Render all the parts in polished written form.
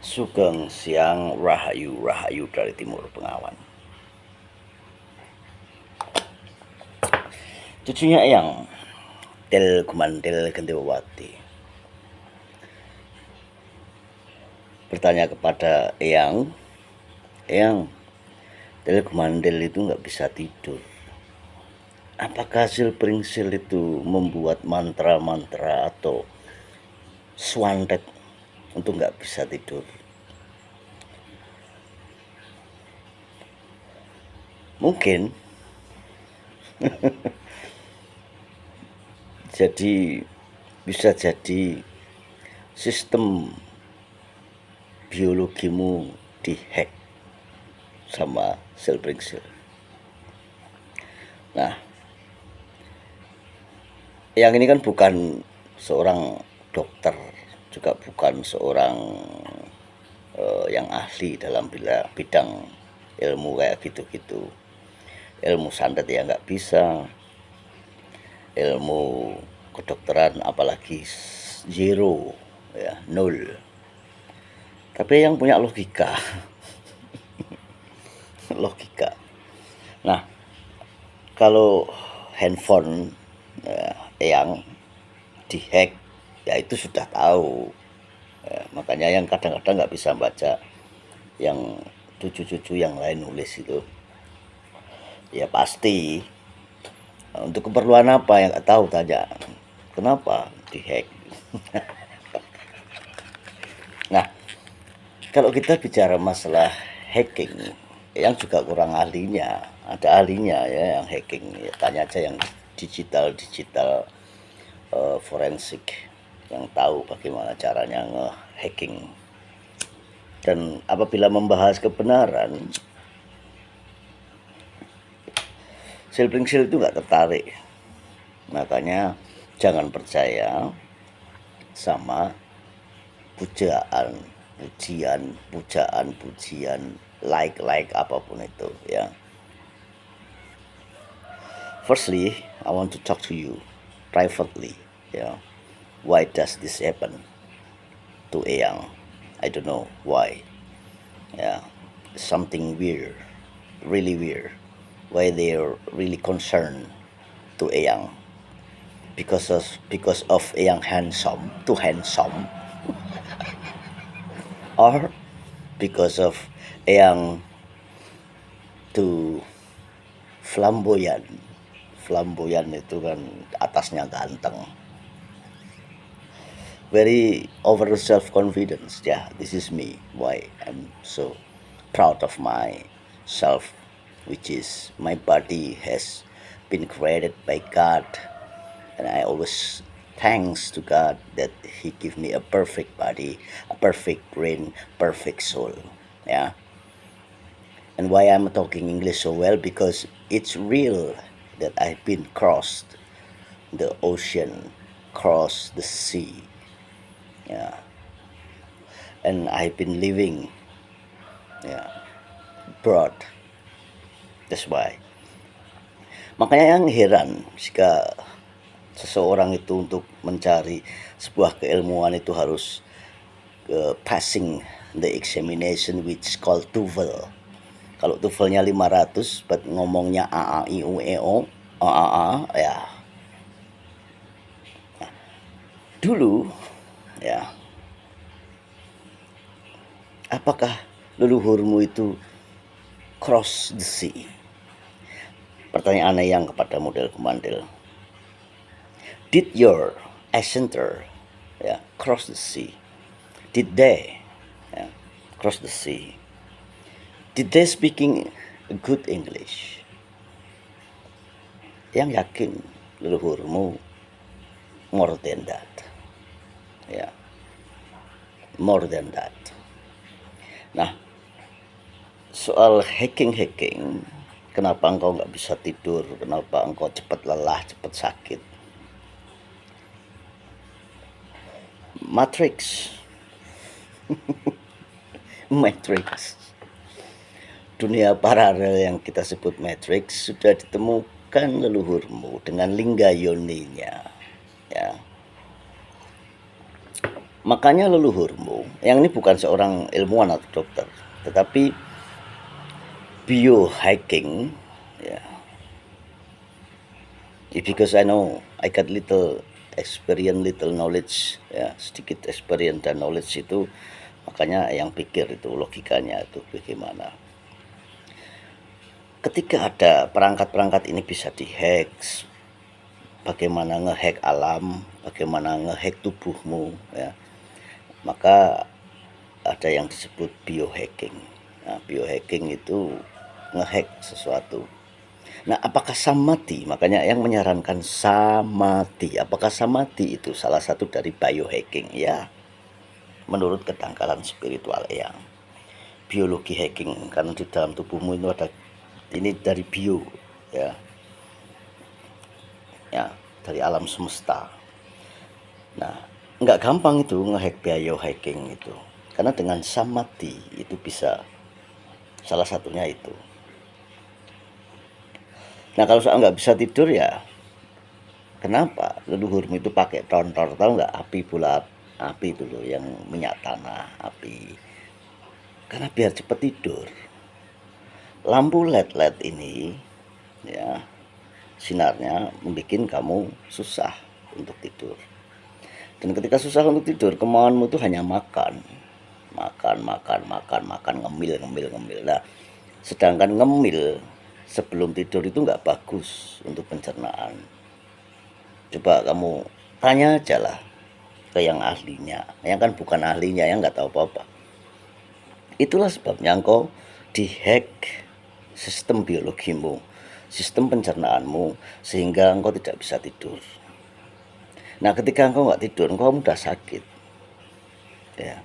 Sugeng siang, rahayu dari timur Bengawan. Cucunya Eyang, Tel Gumandel Gendewati, bertanya kepada Eyang, Tel Gumandel itu nggak bisa tidur. Apakah Silpringsil itu membuat mantra-mantra atau swantet untuk nggak bisa tidur? Mungkin. Jadi bisa jadi sistem biologimu dihack sama Silpringsil. Nah, yang ini kan bukan seorang dokter, juga bukan seorang yang ahli dalam bidang ilmu kayak gitu-gitu. Ilmu santet ya nggak bisa, ilmu kedokteran apalagi zero, ya, nol. Tapi yang punya logika. Logika. Nah, kalau handphone yang dihack, ya itu sudah tahu. Ya, makanya yang kadang-kadang nggak bisa baca, yang cucu-cucu yang lain nulis itu, ya pasti untuk keperluan apa yang nggak tahu, tanya kenapa dihack. Nah, kalau kita bicara masalah hacking, yang juga kurang ahlinya, ada ahlinya ya yang hacking, ya tanya aja yang digital forensik yang tahu bagaimana caranya nge-hacking. Dan apabila membahas kebenaran, Silpringsil itu nggak tertarik. Makanya jangan percaya sama pujian, like apapun itu ya. Firstly, I want to talk to you privately. Yeah, why does this happen to Eyang? I don't know why. Yeah, something weird, really weird. Why they're really concerned to Eyang? Because of Eyang too handsome, or because of Eyang too flamboyant. Flamboyan itu kan atasnya ganteng, very over self confidence. Yeah, this is me, why I'm so proud of myself, which is my body has been created by God, and I always thanks to God that he give me a perfect body, a perfect brain, perfect soul. Yeah. And why I'm talking English so well, because it's real that I've been crossed the ocean, crossed the sea, yeah, and I've been living, yeah, abroad. That's why. Makanya yang heran jika seseorang itu untuk mencari sebuah keilmuan itu harus passing the examination which called TOEFL. Kalau TOEFL-nya 500, but ngomongnya a i u e o ya. Nah, dulu ya, apakah leluhurmu itu cross the sea? Pertanyaan yang kepada model Gumandel. Did your ancestor cross the sea? Did they cross the sea? Did they speaking good English? Yang yakin leluhurmu more than that. Ya, more than that. Nah, soal hacking, kenapa engkau nggak bisa tidur? Kenapa engkau cepat lelah, cepat sakit? Matrix. Matrix. Dunia paralel yang kita sebut Matrix sudah ditemukan leluhurmu dengan lingga yoninya. Ya. Makanya leluhurmu, yang ini bukan seorang ilmuwan atau dokter, tetapi biohacking, ya. Because I know I got little experience, little knowledge, ya, sedikit experience dan knowledge itu, makanya yang pikir itu logikanya itu bagaimana. Ketika ada perangkat-perangkat ini bisa dihack, bagaimana ngehack alam, bagaimana ngehack tubuhmu, ya, maka ada yang disebut biohacking. Nah, biohacking itu ngehack sesuatu. Nah, apakah samadhi? Makanya yang menyarankan samadhi. Apakah samadhi itu salah satu dari biohacking? Ya, menurut kedangkalan spiritual yang biologi hacking, karena di dalam tubuhmu itu ada ini dari bio, ya, ya, dari alam semesta. Nah, nggak gampang itu ngehack biohacking itu, karena dengan samadhi itu bisa, salah satunya itu. Nah, kalau soal nggak bisa tidur, ya kenapa leluhurmu itu pakai tontor, tahu nggak, api bola api itu loh, yang minyak tanah api, karena biar cepat tidur. Lampu LED ini, ya, sinarnya membuat kamu susah untuk tidur. Dan ketika susah untuk tidur, kemauanmu itu hanya makan, ngemil. Nah, sedangkan ngemil sebelum tidur itu nggak bagus untuk pencernaan. Coba kamu tanya aja lah ke yang ahlinya, yang kan bukan ahlinya, yang nggak tahu apa-apa. Itulah sebabnya engkau dihack sistem biologimu, sistem pencernaanmu, sehingga engkau tidak bisa tidur. Nah, ketika engkau nggak tidur, engkau mudah sakit, ya.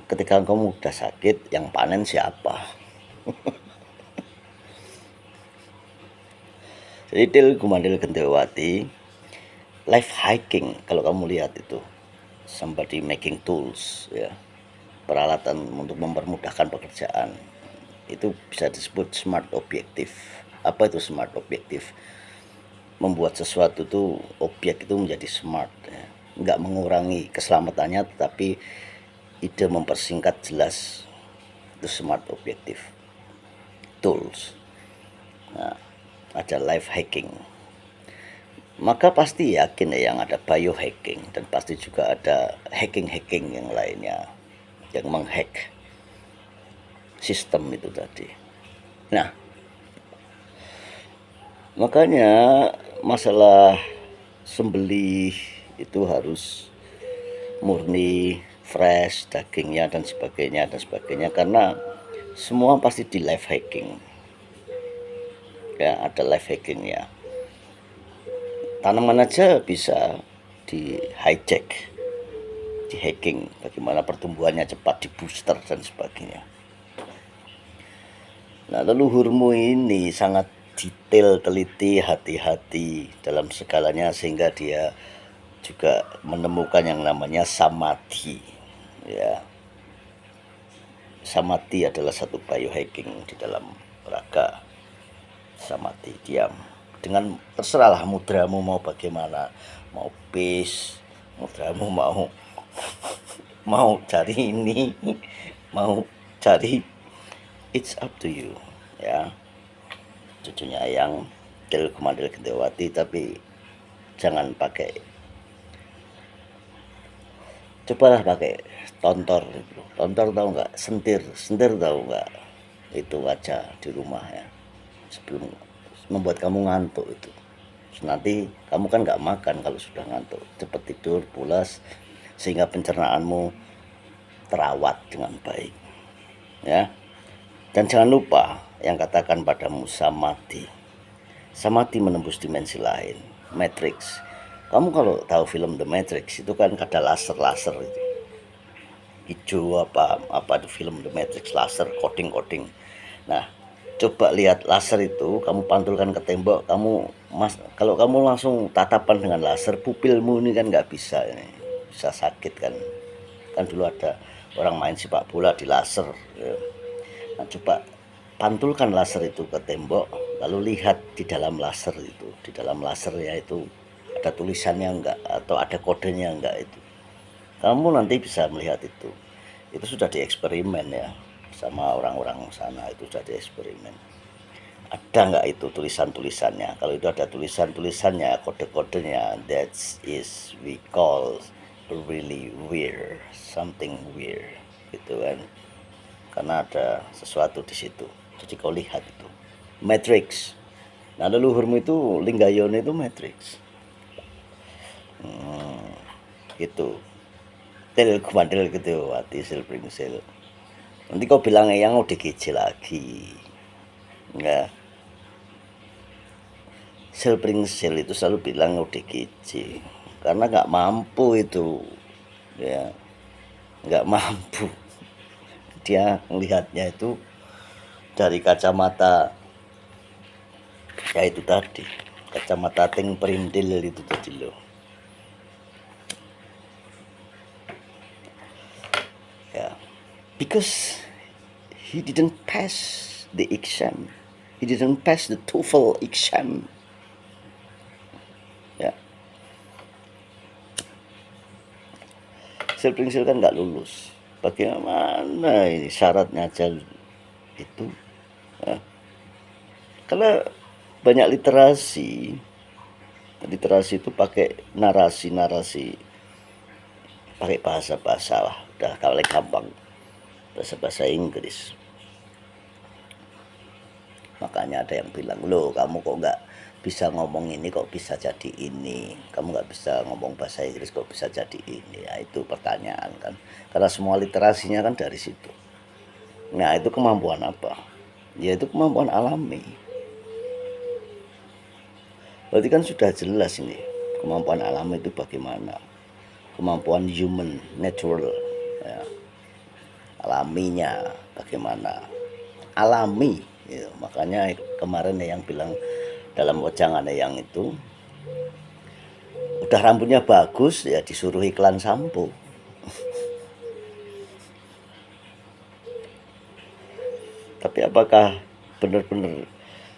Ketika engkau mudah sakit, yang panen siapa? Jadi Til Gumandil Gendewati, life hacking, kalau kamu lihat itu, somebody making tools, ya, peralatan untuk mempermudahkan pekerjaan, itu bisa disebut smart objektif. Apa itu smart objektif? Membuat sesuatu itu, objek itu menjadi smart, ya. Nggak mengurangi keselamatannya, tetapi ide mempersingkat jelas, itu smart objektif tools. Nah, ada life hacking, maka pasti yakin ya yang ada biohacking, dan pasti juga ada hacking yang lainnya yang menghack sistem itu tadi. Nah, makanya masalah sembelih itu harus murni, fresh dagingnya dan sebagainya, karena semua pasti di life hacking, ya, ada life hackingnya. Tanaman aja bisa di hijack, di hacking, bagaimana pertumbuhannya cepat, di booster dan sebagainya. Nah, leluhurmu ini sangat detail, teliti, hati-hati dalam segalanya, sehingga dia juga menemukan yang namanya samadhi, ya. Samadhi adalah satu biohacking di dalam raga samadhi, diam. Dengan terserahlah mudramu mau bagaimana, mau peace, mudramu mau cari ini, mau cari, it's up to you, ya. Cucunya yang Til Gumandil Gendewati, tapi jangan pakai, cobalah pakai tontor. Tontor tahu nggak? Sentir tahu nggak? Itu aja di rumah, ya, sebelum membuat kamu ngantuk itu. Nanti kamu kan nggak makan kalau sudah ngantuk, cepat tidur, pulas, sehingga pencernaanmu terawat dengan baik, ya. Dan jangan lupa yang katakan padamu samadhi. Samadhi menembus dimensi lain, Matrix. Kamu kalau tahu film The Matrix itu kan ada laser itu, hijau apa di film The Matrix, laser coding. Nah, coba lihat laser itu, kamu pantulkan ke tembok, kalau kamu langsung tatapan dengan laser, pupilmu ini kan nggak bisa, ini bisa sakit kan. Kan dulu ada orang main sepak bola di laser, ya. Nah, coba pantulkan laser itu ke tembok, lalu lihat di dalam laser itu, di dalam lasernya itu ada tulisannya enggak, atau ada kodenya enggak itu. Kamu nanti bisa melihat itu. Itu sudah dieksperimen ya sama orang-orang sana, itu sudah dieksperimen. Ada nggak itu tulisan-tulisannya? Kalau itu ada tulisan-tulisannya, kode-kodenya, that is we call really weird, something weird, gitu kan? Karena ada sesuatu di situ. Jadi kau lihat itu, matrix. Nah, leluhurmu itu Linggayono itu matrix. Gitu. Tel kumandel gitu, hati sil pringsel. Nanti kau bilang yang udah kecil lagi. Enggak. Sel pringsel itu selalu bilang ODGJ karena nggak mampu itu, ya nggak mampu. Dia melihatnya itu dari kacamata, ya itu tadi, kacamata ting perindil itu tadi loh ya, because he didn't pass the exam, he didn't pass the TOEFL exam ya. Sel pringsel kan nggak lulus, bagaimana ini syaratnya aja itu ya. Karena banyak literasi itu pakai narasi, pakai bahasa lah, udah kalau gampang bahasa Inggris. Makanya ada yang bilang, loh kamu kok nggak bisa ngomong ini, kok bisa jadi ini, kamu nggak bisa ngomong bahasa Inggris kok bisa jadi ini. Ya, itu pertanyaan kan, karena semua literasinya kan dari situ. Nah, itu kemampuan apa? Ya itu kemampuan alami. Berarti kan sudah jelas ini kemampuan alami itu bagaimana, kemampuan human natural ya. Alaminya bagaimana, alami ya. Makanya kemarin yang bilang dalam wajangan yang itu, udah rambutnya bagus ya disuruh iklan sampo. Tapi apakah benar-benar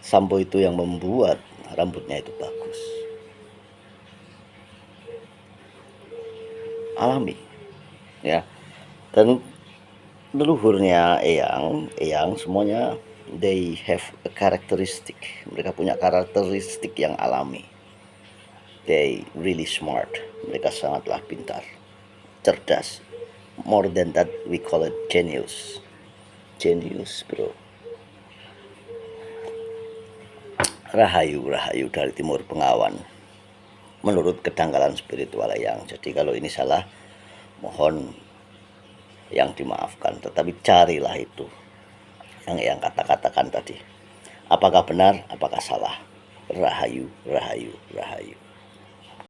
sampo itu yang membuat rambutnya itu bagus? Alami ya. Dan leluhurnya Eyang semuanya they have a characteristic, mereka punya karakteristik yang alami. They really smart, mereka sangatlah pintar, cerdas. More than that we call it genius. Genius bro. Rahayu dari Timur Bengawan, menurut kedangkalan spiritual yang. Jadi kalau ini salah, mohon yang dimaafkan, tetapi carilah itu yang kata-katakan tadi, apakah benar apakah salah. Rahayu.